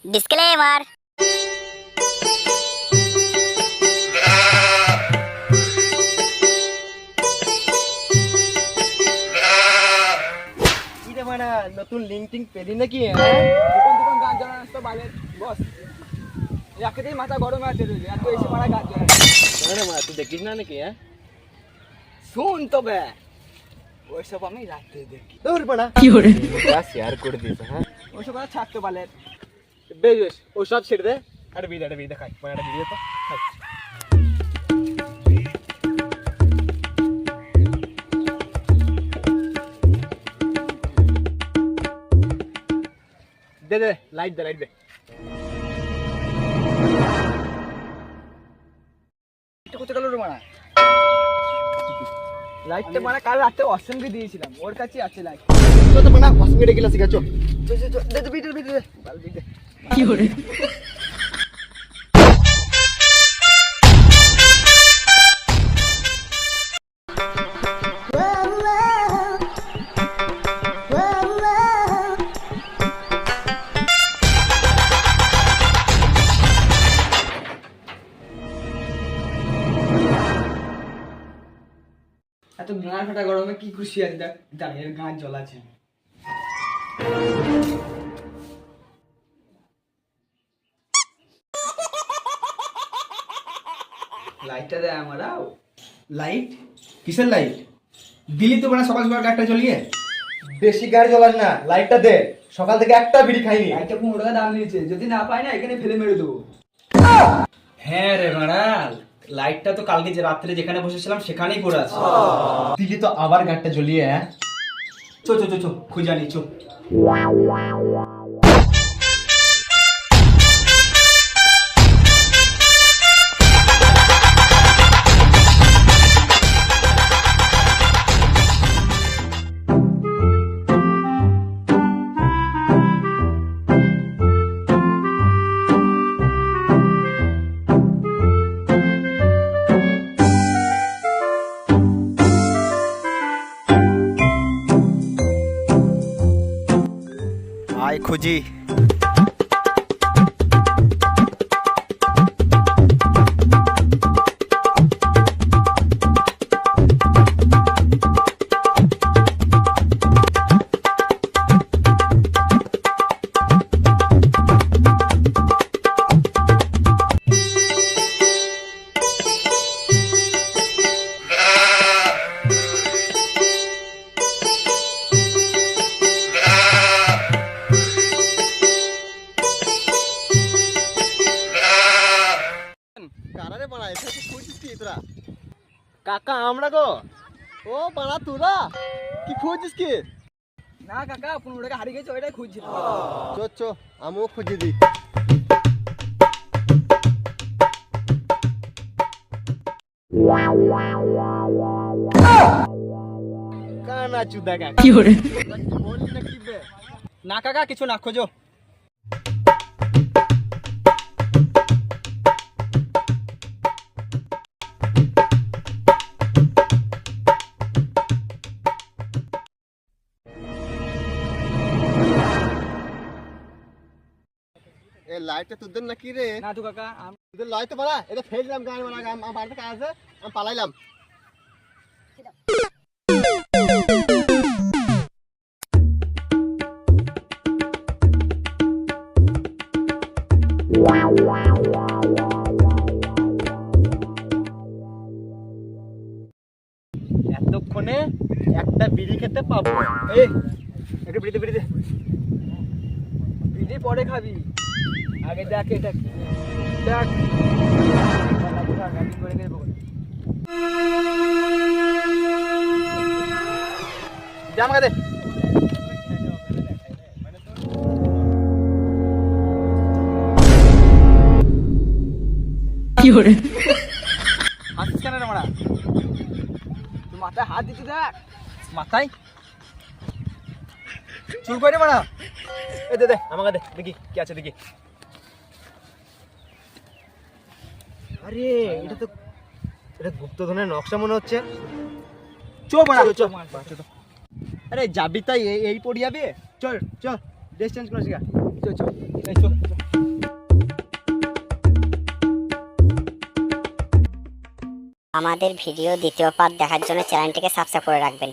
Disclaimer. নতুন linking পেলি নাকি? দোকান দোকান গান জ্বালানো তো বালের বস রাখতেই মাথা গরম আছে তুই এত এসে মারা গান জ্বালানো মারা তুই দেখিস না নাকি? শুন তবে ওইসব আমি রাখতে দেখি দূর পড়া কি করে শেয়ার করে দিস। হ্যাঁ ওইসব ছাড়তে বালের বেশ ওসব ছেড়ে দে। আরে বিদা খাই একটা ভিডিও তো খাই দে লাইট দে কোথায় গেল রে মারা? লাইটটা মানে কাল রাতে অসংকে দিয়েছিলাম, ওর কাছে আছে লাইট। তো মানে অসংকে গেলা শিখা চো দে ভিডিও দে বাল দে কি করে এত গান ফাটা গরমে কি খুশি আছে দেখ দাঁড়িয়ে গান জ্বলাছে। লাইটটা দেয় আমরা লাইট কিসের লাইট দিলি তো মানে সকাল সকাল একটা জ্বলিয়ে বেশি গাড়ি জ্বলাস না, লাইটটা দে। সকাল থেকে একটা বিড়ি খাইনি। লাইটটা 15 টাকা দাম নিয়েছে, যদি না পাই না এখানে ফেলে মেরে দেবো। হ্যাঁ রে মারা, লাইটটা তো কালকে যে রাত্রে যেখানে বসেছিলাম সেখানেই পড়ে আছে। দিলি তো আবার গাড়িটা জ্বলিয়ে। চো খুঁজে আনি চো। আয় খুঁজি কাকা আমরা গো। ও বাড়া তোরা কি খুঁজিস কি? না কাকা 15 টাকা হারিয়ে গেছে ওইটাই খুঁজছিলাম। চো আমিও খুঁজে দিই। কানা চুদা কাকা কি করে বললি না কি বে? না কাকা কিছু না, খোঁজো। এ লাইটটা তোদের নাকি রে? না তো কাকা তোদের লাইট তো বাড়া, এটা ফেল দিলাম গান বানা আমার বাড়িতে কাজ আছে, আমি পালাইলাম। এতক্ষণে একটা বিড়ি খেতে পাবো। এই একটু বিড়ি দে বিড়ি পরে খাবি, আগে দেখ এটা দেখ জামা দে। কি করে হাসিস কেন রে মারা? তুই মাথায় হাত দিচ্ছি দেখ, মাথায় চুল করে মারা। এ দে আমাকে দে দেখি কি আছে দেখি। আরে এটা গুপ্তধনের নকশা মনে হচ্ছে। চো মারা চো। আরে যাবি তাই এই পড়ি যাবে। চল ড্রেস চেঞ্জ করে শিখা। চো এই চো। আমাদের ভিডিও দ্বিতীয় পার্ট দেখার জন্য চ্যানেলটিকে সাবস্ক্রাইব করে রাখবেন।